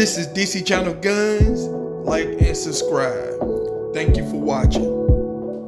This is DC Channel Guns. Like and subscribe. Thank you for watching.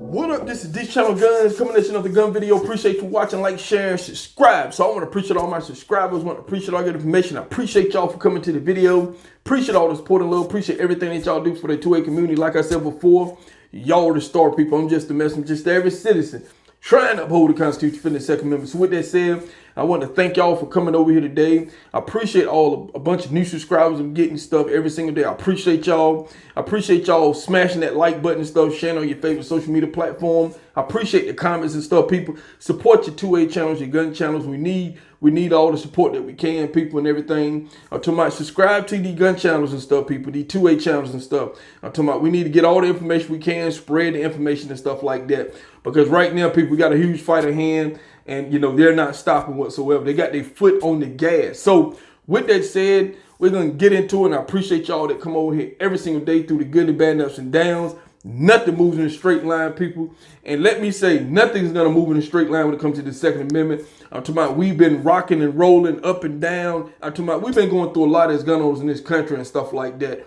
What up? This is DC Channel Guns coming at you another gun video. Appreciate you watching, like, share, and subscribe. So I want to appreciate all my subscribers. I want to appreciate all your information. I appreciate y'all for coming to the video. Appreciate all the support and love. Appreciate everything that y'all do for the 2A community. Like I said before, y'all are the star people. I'm just a messenger, just every citizen trying to uphold the Constitution for the Second Amendment. So with that said, I want to thank y'all for coming over here today. I appreciate a bunch of new subscribers. I'm getting stuff every single day. I appreciate y'all. I appreciate y'all smashing that like button and stuff, sharing on your favorite social media platform. I appreciate the comments and stuff. People, support your 2A channels, your gun channels. We need all the support that we can, people, and everything. I'm talking about subscribe to the gun channels and stuff, people, the 2A channels and stuff. I'm talking about we need to get all the information we can, spread the information and stuff like that. Because right now, people, we got a huge fight at hand, and, you know, they're not stopping whatsoever. They got their foot on the gas. So with that said, we're going to get into it, and I appreciate y'all that come over here every single day through the good and bad, ups and downs. Nothing moves in a straight line, people. And let me say, nothing's going to move in a straight line when it comes to the Second Amendment. I'm talking about we've been rocking and rolling up and down. I'm talking about we've been going through a lot as gun owners in this country and stuff like that.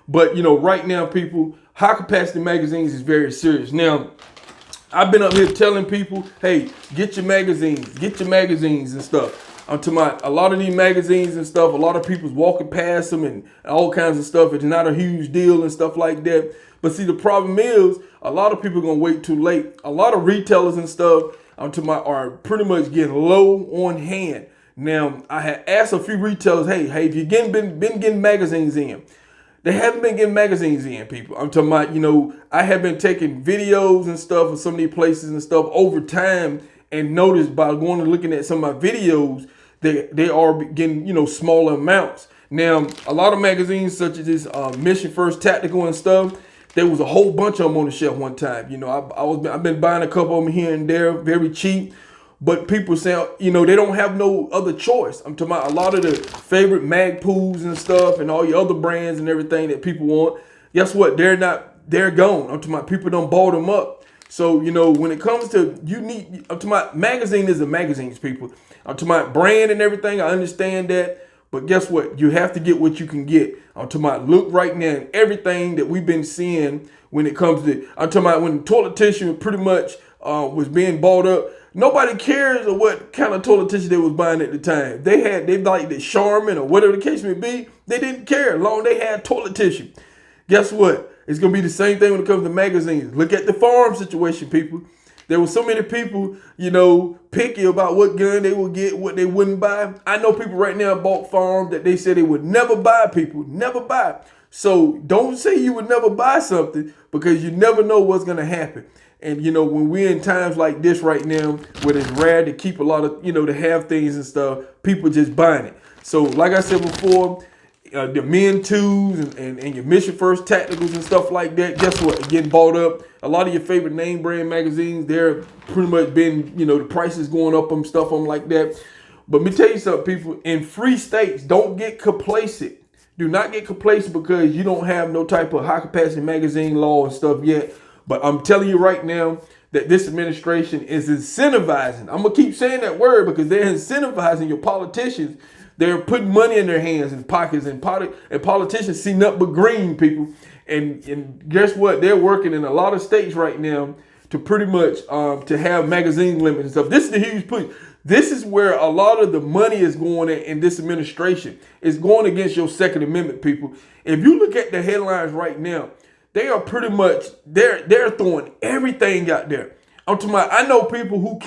But, you know, right now, people, high capacity magazines is very serious. Now, I've been up here telling people, hey, get your magazines and stuff. I'm talking about a lot of these magazines and stuff, a lot of people's walking past them and all kinds of stuff. It's not a huge deal and stuff like that. But see, the problem is a lot of people are going to wait too late. A lot of retailers and stuff I'm talking about are pretty much getting low on hand. Now, I had asked a few retailers, hey, have you been getting magazines in? They haven't been getting magazines in, people. I'm talking about, you know, I have been taking videos and stuff of some of these places and stuff over time and noticed by going and looking at some of my videos, they are getting, you know, smaller amounts. Now, a lot of magazines such as this Mission First Tactical and stuff, there was a whole bunch of them on the shelf one time. You know, I've been buying a couple of them here and there, very cheap. But people say, you know, they don't have no other choice. I'm talking about a lot of the favorite Magpools and stuff and all your other brands and everything that people want. Guess what? They're gone. I'm talking about people done bought them up. So, you know, when it comes to I'm talking about magazine is a magazines, people. I'm talking about brand and everything. I understand that. But guess what? You have to get what you can get. I'm talking about look right now and everything that we've been seeing when it comes to, I'm talking about when toilet tissue pretty much was being bought up. Nobody cares of what kind of toilet tissue they was buying at the time. They like the Charmin or whatever the case may be. They didn't care as long as they had toilet tissue. Guess what? It's going to be the same thing when it comes to magazines. Look at the farm situation, people. There were so many people, you know, picky about what gun they would get, what they wouldn't buy. I know people right now bought farms that they said they would never buy, people. Never buy. So don't say you would never buy something because you never know what's going to happen. And, you know, when we're in times like this right now, where it's rare to keep a lot of, you know, to have things and stuff, people just buying it. So like I said before, the Men 2s and your Mission First Tacticals and stuff like that, guess what? Getting bought up. A lot of your favorite name brand magazines, they're pretty much been, you know, the prices going up and stuff on like that. But let me tell you something, people. In free states, don't get complacent. Do not get complacent because you don't have no type of high capacity magazine law and stuff yet. But I'm telling you right now that this administration is incentivizing. I'm going to keep saying that word because they're incentivizing your politicians. They're putting money in their hands and pockets, and politicians see nothing but green, people. And guess what? They're working in a lot of states right now to pretty much to have magazine limits and stuff. This is the huge push. This is where a lot of the money is going in this administration. It's going against your Second Amendment, people. If you look at the headlines right now, they are pretty much, they're throwing everything out there. I'm talking about, I know people who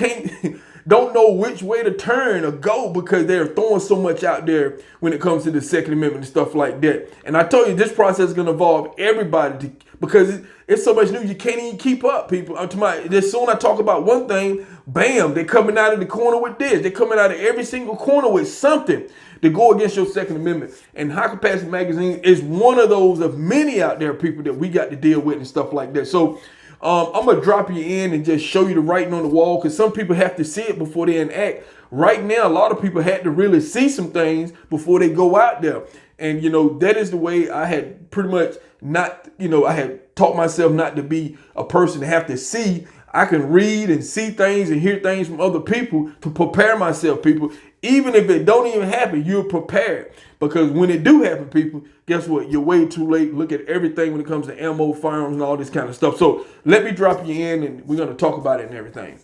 don't know which way to turn or go because they're throwing so much out there when it comes to the Second Amendment and stuff like that. And I told you this process is going to involve everybody because it's so much news you can't even keep up, people. I'm talking about, as soon as I talk about one thing, bam, they're coming out of the corner with this. They're coming out of every single corner with something to go against your Second Amendment. And High Capacity Magazine is one of those of many out there, people, that we got to deal with and stuff like that. So I'm going to drop you in and just show you the writing on the wall because some people have to see it before they enact. Right now, a lot of people had to really see some things before they go out there. And, you know, that is the way I had pretty much not, you know, I had taught myself not to be a person to have to see. I can read and see things and hear things from other people to prepare myself, people. even if it don't even happen, you're prepared. Because when it do happen, people, guess what? You're way too late. Look at everything when it comes to ammo, firearms, and all this kind of stuff. So let me drop you in, and we're going to talk about it and everything.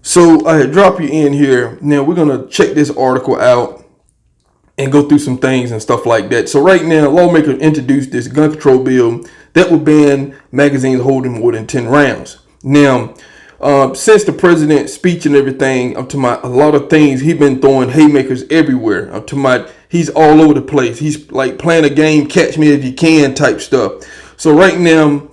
So I drop you in here. Now we're going to check this article out and go through some things and stuff like that. So right now, lawmakers introduced this gun control bill that will ban magazines holding more than 10 rounds. Now, since the president's speech and everything, up to a lot of things, he's been throwing haymakers everywhere. Up to he's all over the place. He's like playing a game, catch me if you can type stuff. So right now,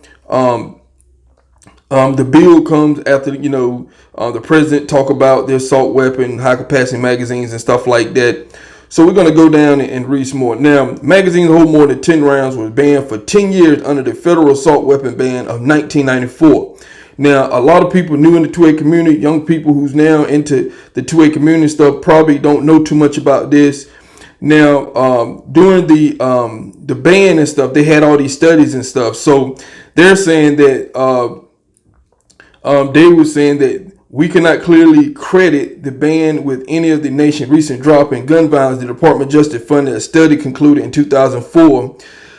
the bill comes after, the president talk about the assault weapon, high capacity magazines and stuff like that. So we're going to go down and read some more. Now, magazines hold more than 10 rounds was banned for 10 years under the federal assault weapon ban of 1994. Now, a lot of people new in the 2A community, young people who's now into the 2A community stuff, probably don't know too much about this. Now, during the ban and stuff, they had all these studies and stuff. So they're saying that they were saying that we cannot clearly credit the ban with any of the nation's recent drop in gun violence. The Department of Justice funded a study concluded in 2004.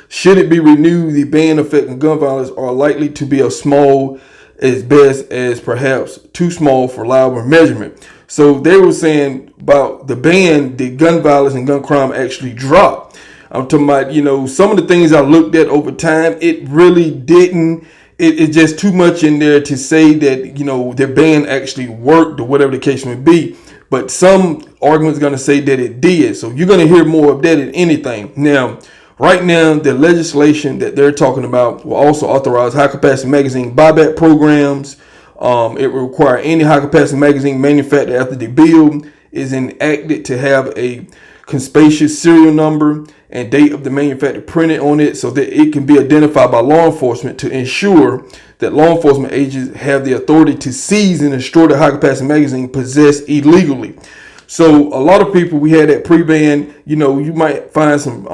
Should it be renewed, the ban affecting gun violence are likely to be as small as best as perhaps too small for reliable measurement. So they were saying about the ban, the gun violence and gun crime actually dropped. I'm talking about, some of the things I looked at over time, it really didn't. It's just too much in there to say that, their ban actually worked or whatever the case may be. But some arguments going to say that it did. So you're going to hear more of that than anything. Now, right now, the legislation that they're talking about will also authorize high-capacity magazine buyback programs. It will require any high-capacity magazine manufactured after the bill is enacted to have a conspicuous serial number and date of the manufacturer printed on it so that it can be identified by law enforcement to ensure that law enforcement agents have the authority to seize and destroy the high-capacity magazine possessed illegally. So a lot of people, we had that pre-ban, you might find some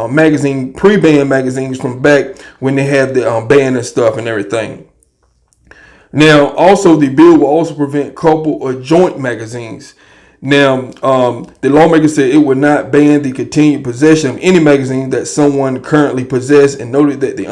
pre-ban magazines from back when they had the ban and stuff and everything. Now, also the bill will also prevent couple or joint magazines. Now, the lawmaker said it would not ban the continued possession of any magazine that someone currently possesses, and noted that the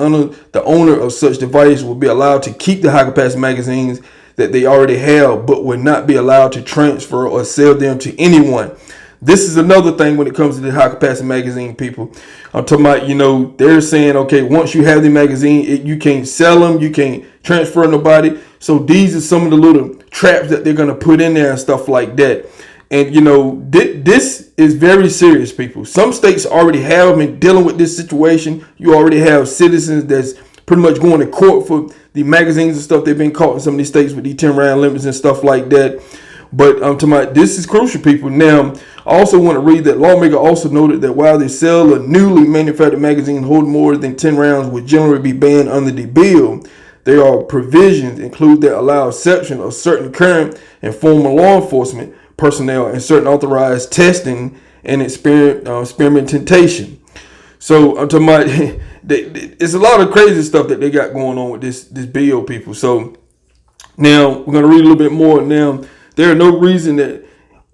owner of such device will be allowed to keep the high-capacity magazines that they already have, but would not be allowed to transfer or sell them to anyone. This is another thing when it comes to the high-capacity magazine, people. I'm talking about, they're saying, okay, once you have the magazine, you can't sell them, you can't transfer nobody. So these are some of the little traps that they're going to put in there and stuff like that. And, this is very serious, people. Some states already have been dealing with this situation. You already have citizens that's pretty much going to court for the magazines and stuff. They've been caught in some of these states with these 10-round limits and stuff like that. But I'm talking about this is crucial, people. Now, I also want to read that lawmaker also noted that while the sale of newly manufactured magazines holding more than 10 rounds would generally be banned under the bill, there are provisions include that allow exception of certain current and former law enforcement personnel and certain authorized testing and experimentation. So I'm talking about it's a lot of crazy stuff that they got going on with this bill, people. So now we're going to read a little bit more. Now, there are no reason that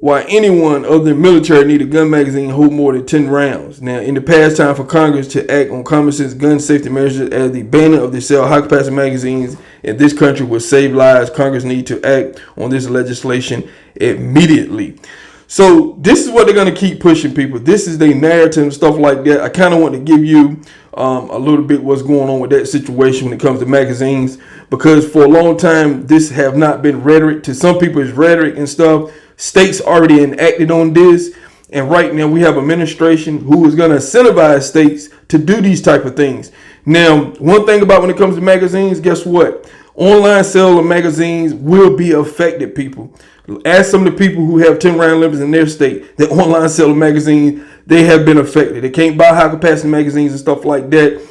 why anyone other than military need a gun magazine hold more than 10 rounds. Now, in the past time for Congress to act on common sense gun safety measures as the banning of the sale of high-capacity magazines in this country will save lives, Congress need to act on this legislation immediately. So this is what they're going to keep pushing, people. This is their narrative and stuff like that. I kind of want to give you a little bit what's going on with that situation when it comes to magazines, because for a long time, this have not been rhetoric. To some people, it's rhetoric and stuff. States already enacted on this. And right now we have an administration who is going to incentivize states to do these type of things. Now, one thing about when it comes to magazines, guess what? Online sale of magazines will be affected, people. Ask some of the people who have 10-round limits in their state, the online sale of magazines, they have been affected. They can't buy high-capacity magazines and stuff like that.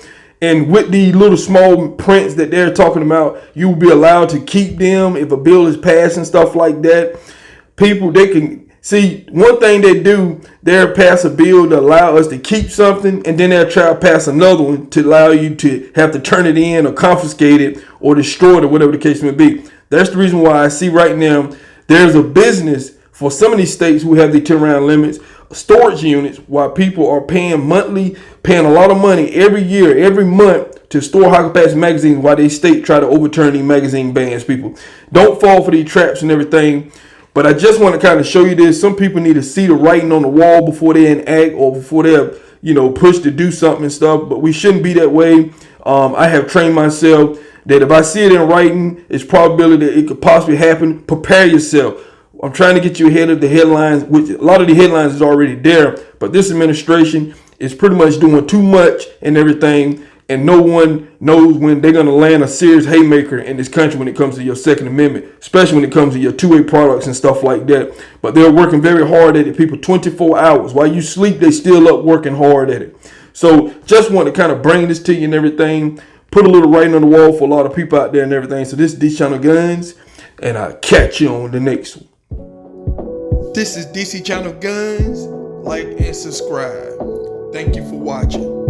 And with the little small prints that they're talking about, you will be allowed to keep them if a bill is passed and stuff like that. People, they can see one thing they do, they'll pass a bill to allow us to keep something, and then they'll try to pass another one to allow you to have to turn it in or confiscate it or destroy it or whatever the case may be. That's the reason why I see right now there's a business for some of these states who have the 10-round limits, storage units, while people are paying monthly, paying a lot of money every year, every month to store high capacity magazines, while they state try to overturn these magazine bans. People, don't fall for these traps and everything. But I just want to kind of show you this. Some people need to see the writing on the wall before they enact or before they're, pushed to do something and stuff. But we shouldn't be that way. I have trained myself that if I see it in writing, it's probability that it could possibly happen. Prepare yourself. I'm trying to get you ahead of the headlines, which a lot of the headlines is already there. But this administration is pretty much doing too much and everything. And no one knows when they're going to land a serious haymaker in this country when it comes to your Second Amendment, especially when it comes to your two-way products and stuff like that. But they're working very hard at it, people, 24 hours. While you sleep, they still up working hard at it. So just want to kind of bring this to you and everything. Put a little writing on the wall for a lot of people out there and everything. So this is DC Channel Guns, and I'll catch you on the next one. This is DC Channel Guns. Like and subscribe. Thank you for watching.